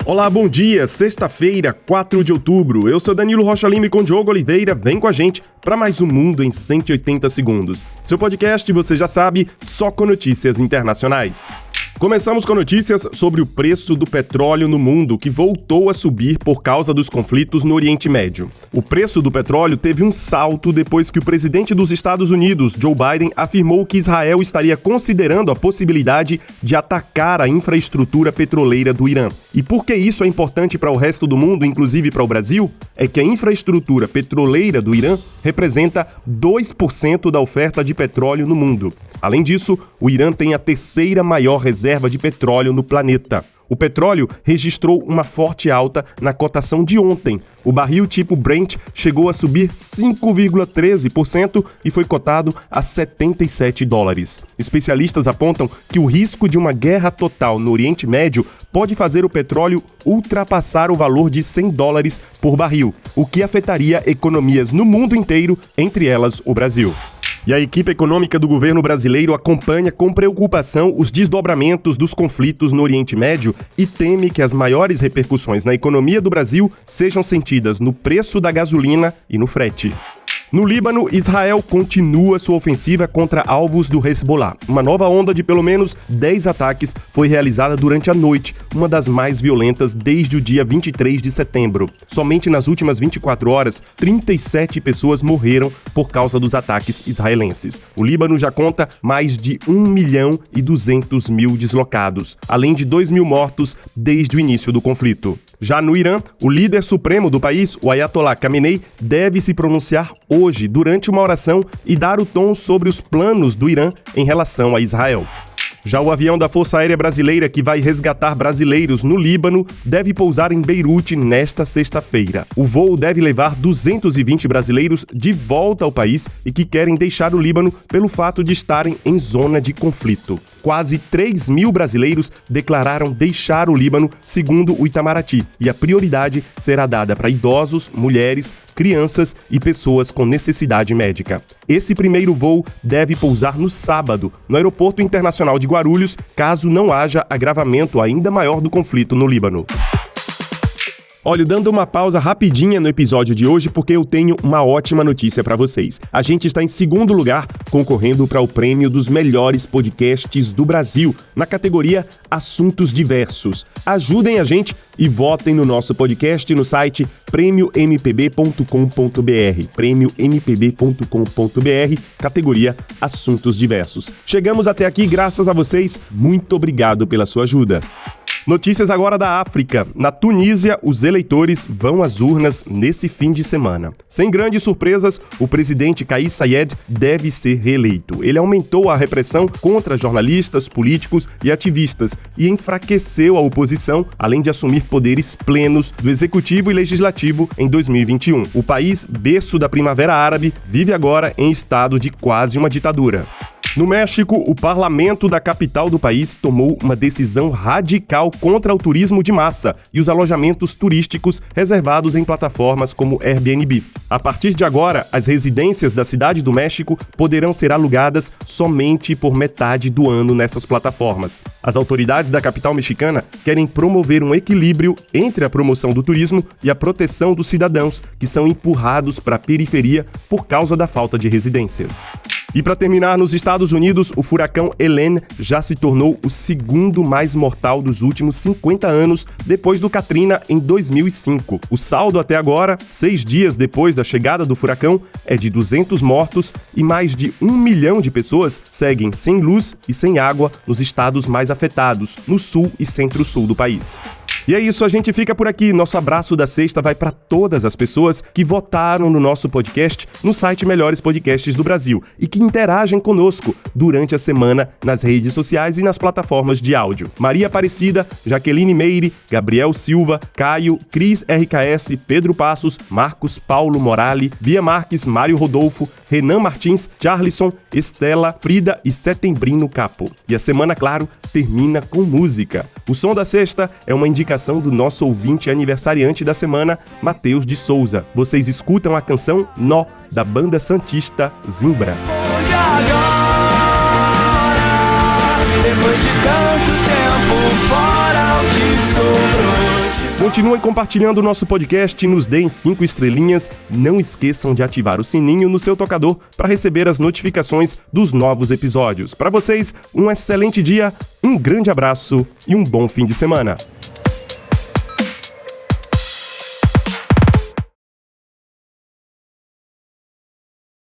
Olá, bom dia, sexta-feira, 4 de outubro. Eu sou Danilo Rocha Lima e com Diogo Oliveira, vem com a gente para mais um Mundo em 180 segundos. Seu podcast, você já sabe, só com notícias internacionais. Começamos com notícias sobre o preço do petróleo no mundo, que voltou a subir por causa dos conflitos no Oriente Médio. O preço do petróleo teve um salto depois que o presidente dos Estados Unidos, Joe Biden, afirmou que Israel estaria considerando a possibilidade de atacar a infraestrutura petroleira do Irã. E por que isso é importante para o resto do mundo, inclusive para o Brasil? É que a infraestrutura petroleira do Irã representa 2% da oferta de petróleo no mundo. Além disso, o Irã tem a terceira maior reserva de petróleo no planeta. O petróleo registrou uma forte alta na cotação de ontem. O barril tipo Brent chegou a subir 5,13% e foi cotado a $77. Especialistas apontam que o risco de uma guerra total no Oriente Médio pode fazer o petróleo ultrapassar o valor de $100 por barril, o que afetaria economias no mundo inteiro, entre elas o Brasil. E a equipe econômica do governo brasileiro acompanha com preocupação os desdobramentos dos conflitos no Oriente Médio e teme que as maiores repercussões na economia do Brasil sejam sentidas no preço da gasolina e no frete. No Líbano, Israel continua sua ofensiva contra alvos do Hezbollah. Uma nova onda de pelo menos 10 ataques foi realizada durante a noite, uma das mais violentas desde o dia 23 de setembro. Somente nas últimas 24 horas, 37 pessoas morreram por causa dos ataques israelenses. O Líbano já conta mais de 1.200.000 deslocados, além de 2.000 mortos desde o início do conflito. Já no Irã, o líder supremo do país, o Ayatollah Khamenei, deve se pronunciar hoje, durante uma oração, e dar o tom sobre os planos do Irã em relação a Israel. Já o avião da Força Aérea Brasileira, que vai resgatar brasileiros no Líbano, deve pousar em Beirute nesta sexta-feira. O voo deve levar 220 brasileiros de volta ao país e que querem deixar o Líbano pelo fato de estarem em zona de conflito. Quase 3.000 brasileiros declararam deixar o Líbano, segundo o Itamaraty, e a prioridade será dada para idosos, mulheres, crianças e pessoas com necessidade médica. Esse primeiro voo deve pousar no sábado, no Aeroporto Internacional de Guarulhos, caso não haja agravamento ainda maior do conflito no Líbano. Olha, dando uma pausa rapidinha no episódio de hoje, porque eu tenho uma ótima notícia para vocês. A gente está em segundo lugar, concorrendo para o prêmio dos melhores podcasts do Brasil, na categoria Assuntos Diversos. Ajudem a gente e votem no nosso podcast no site prêmiompb.com.br, prêmiompb.com.br, categoria Assuntos Diversos. Chegamos até aqui graças a vocês, muito obrigado pela sua ajuda. Notícias agora da África. Na Tunísia, os eleitores vão às urnas nesse fim de semana. Sem grandes surpresas, o presidente Kais Saied deve ser reeleito. Ele aumentou a repressão contra jornalistas, políticos e ativistas e enfraqueceu a oposição, além de assumir poderes plenos do executivo e legislativo em 2021. O país, berço da Primavera Árabe, vive agora em estado de quase uma ditadura. No México, o parlamento da capital do país tomou uma decisão radical contra o turismo de massa e os alojamentos turísticos reservados em plataformas como Airbnb. A partir de agora, as residências da Cidade do México poderão ser alugadas somente por metade do ano nessas plataformas. As autoridades da capital mexicana querem promover um equilíbrio entre a promoção do turismo e a proteção dos cidadãos que são empurrados para a periferia por causa da falta de residências. E para terminar, nos Estados Unidos, o furacão Helene já se tornou o segundo mais mortal dos últimos 50 anos, depois do Katrina em 2005. O saldo até agora, 6 dias depois da chegada do furacão, é de 200 mortos e mais de 1 milhão de pessoas seguem sem luz e sem água nos estados mais afetados, no sul e centro-sul do país. E é isso, a gente fica por aqui. Nosso abraço da sexta vai para todas as pessoas que votaram no nosso podcast no site Melhores Podcasts do Brasil e que interagem conosco durante a semana nas redes sociais e nas plataformas de áudio. Maria Aparecida, Jaqueline Meire, Gabriel Silva, Caio, Cris RKS, Pedro Passos, Marcos Paulo Morali, Bia Marques, Mário Rodolfo, Renan Martins, Charlison, Estela, Frida e Setembrino Capo. E a semana, claro, termina com música. O som da sexta é uma indicação do nosso ouvinte aniversariante da semana, Matheus de Souza. Vocês escutam a canção Nó, da banda santista Zimbra. Hoje agora, depois de tanto tempo fora, o que sobrou hoje. Continuem compartilhando o nosso podcast, nos deem 5 estrelinhas. Não esqueçam de ativar o sininho no seu tocador para receber as notificações dos novos episódios. Para vocês, um excelente dia, um grande abraço e um bom fim de semana.